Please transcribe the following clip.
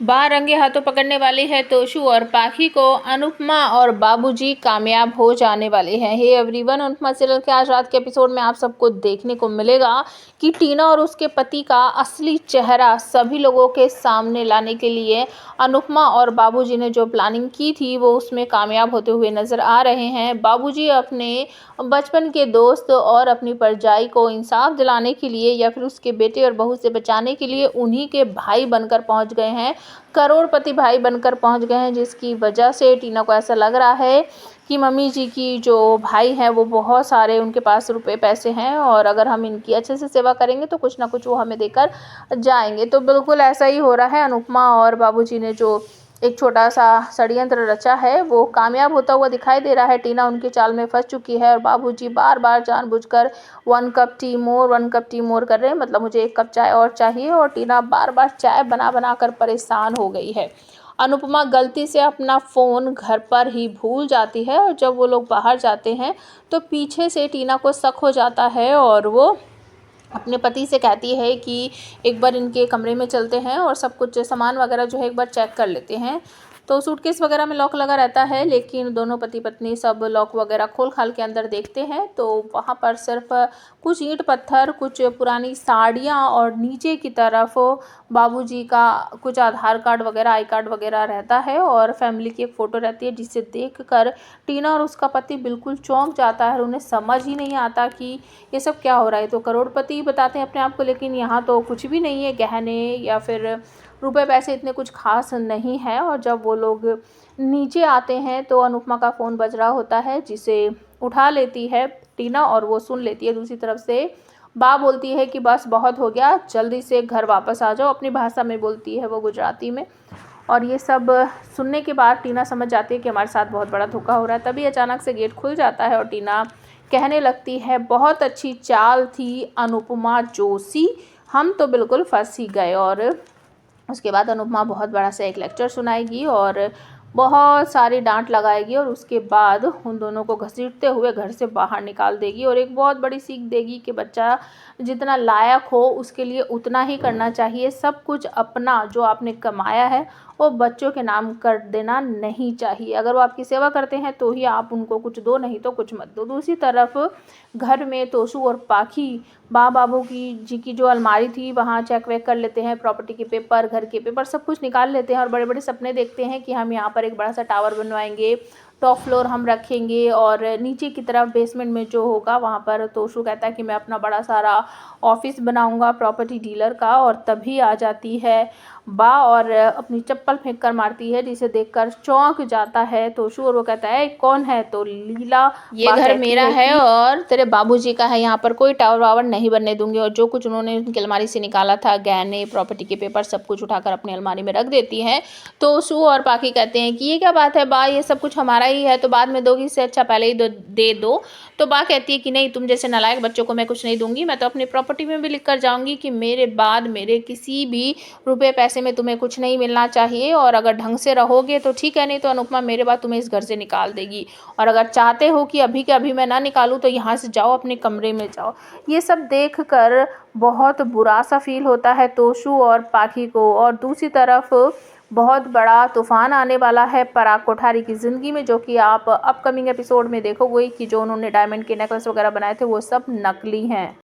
बारंगे हाथों पकड़ने वाली है तोशू और पाखी को। अनुपमा और बाबूजी कामयाब हो जाने वाले हैं। हे एवरीवन, अनुपमा सीरियल के आज रात के एपिसोड में आप सबको देखने को मिलेगा कि टीना और उसके पति का असली चेहरा सभी लोगों के सामने लाने के लिए अनुपमा और बाबूजी ने जो प्लानिंग की थी वो उसमें कामयाब होते हुए नजर आ रहे हैं। बाबूजी अपने बचपन के दोस्त और अपनी परजाई को इंसाफ दिलाने के लिए या फिर उसके बेटे और बहू से बचाने के लिए उन्हीं के भाई बनकर पहुंच गए हैं, करोड़पति भाई बनकर पहुंच गए हैं, जिसकी वजह से टीना को ऐसा लग रहा है कि मम्मी जी की जो भाई हैं वो बहुत सारे उनके पास रुपए पैसे हैं और अगर हम इनकी अच्छे से सेवा करेंगे तो कुछ ना कुछ वो हमें देकर जाएंगे। तो बिल्कुल ऐसा ही हो रहा है। अनुपमा और बाबूजी ने जो एक छोटा सा षड्यंत्र रचा है वो कामयाब होता हुआ दिखाई दे रहा है। टीना उनकी चाल में फंस चुकी है और बाबूजी बार बार जानबूझकर 1 कप टी मोर कर रहे हैं, मतलब मुझे 1 कप चाय और चाहिए, और टीना बार बार चाय बना बना कर परेशान हो गई है। अनुपमा गलती से अपना फ़ोन घर पर ही भूल जाती है और जब वो लोग बाहर जाते हैं तो पीछे से टीना को शक हो जाता है और वो अपने पति से कहती है कि एक बार इनके कमरे में चलते हैं और सब कुछ सामान वगैरह जो है एक बार चेक कर लेते हैं। तो सूटकेस वगैरह में लॉक लगा रहता है, लेकिन दोनों पति पत्नी सब लॉक वगैरह खोल खाल के अंदर देखते हैं तो वहाँ पर सिर्फ कुछ ईंट पत्थर, कुछ पुरानी साड़ियाँ और नीचे की तरफ बाबूजी का कुछ आधार कार्ड वगैरह, आई कार्ड वगैरह रहता है और फैमिली की एक फ़ोटो रहती है, जिसे देखकर टीना और उसका पति बिल्कुल चौंक जाता है और उन्हें समझ ही नहीं आता कि ये सब क्या हो रहा है। तो करोड़पति बताते हैं अपने आप को, लेकिन यहाँ तो कुछ भी नहीं है, गहने या फिर रुपए पैसे इतने कुछ खास नहीं है। और जब वो लोग नीचे आते हैं तो अनुपमा का फ़ोन बज रहा होता है, जिसे उठा लेती है टीना और वो सुन लेती है। दूसरी तरफ से बा बोलती है कि बस बहुत हो गया, जल्दी से घर वापस आ जाओ, अपनी भाषा में बोलती है वो, गुजराती में। और ये सब सुनने के बाद टीना समझ जाती है कि हमारे साथ बहुत बड़ा धोखा हो रहा है। तभी अचानक से गेट खुल जाता है और टीना कहने लगती है, बहुत अच्छी चाल थी अनुपमा जोशी, हम तो बिल्कुल फंस ही गए। और उसके बाद अनुपमा बहुत बड़ा सा एक लेक्चर सुनाएगी और बहुत सारी डांट लगाएगी और उसके बाद उन दोनों को घसीटते हुए घर से बाहर निकाल देगी और एक बहुत बड़ी सीख देगी कि बच्चा जितना लायक हो उसके लिए उतना ही करना चाहिए। सब कुछ अपना जो आपने कमाया है वो बच्चों के नाम कर देना नहीं चाहिए। अगर वो आपकी सेवा करते हैं तो ही आप उनको कुछ दो, नहीं तो कुछ मत दो। दूसरी तरफ घर में तोशू और पाखी बाबू की जी की जो अलमारी थी वहाँ चेक वेक कर लेते हैं, प्रॉपर्टी के पेपर, घर के पेपर सब कुछ निकाल लेते हैं और बड़े बड़े सपने देखते हैं कि हम यहाँ पर एक बड़ा सा टावर बनवाएंगे, टॉप फ्लोर हम रखेंगे और नीचे की तरफ बेसमेंट में जो होगा वहाँ पर तोशू कहता है कि मैं अपना बड़ा सारा ऑफिस बनाऊंगा प्रॉपर्टी डीलर का। और तभी आ जाती है बा और अपनी चप्पल फेंक कर मारती है, जिसे देखकर चौंक जाता है तोशू और वो कहता है कौन है, तो लीला, ये घर मेरा है और तेरे बाबूजी का है, यहाँ पर कोई टावर वावर नहीं बनने दूंगी। और जो कुछ उन्होंने उनकी अलमारी से निकाला था, गहने, प्रॉपर्टी के पेपर, सब कुछ उठाकर अपनी अलमारी में रख देती है। तोशू और पाखी कहते हैं कि ये क्या बात है बा, ये सब कुछ हमारा ही है, तो बाद में दोगी, इससे अच्छा पहले ही दे दो। तो बा कहती है कि नहीं, तुम जैसे नालायक बच्चों को मैं कुछ नहीं दूंगी, मैं तो अपनी प्रॉपर्टी में भी लिख कर जाऊंगी कि मेरे बाद मेरे किसी भी रुपए पैसे में तुम्हें कुछ नहीं मिलना चाहिए और अगर ढंग से रहोगे तो ठीक है, नहीं तो अनुपमा मेरे बाद तुम्हें इस घर से निकाल देगी। और अगर चाहते हो कि अभी के अभी मैं ना निकालूं तो यहाँ से जाओ, अपने कमरे में जाओ। ये सब देख कर बहुत बुरा सा फील होता है तोशू और पाखी को। और दूसरी तरफ बहुत बड़ा तूफान आने वाला है पराग कोठारी की ज़िंदगी में, जो कि आप अपकमिंग एपिसोड में देखोगे कि जो उन्होंने डायमंड के नेकलेस वगैरह बनाए थे वो सब नकली हैं।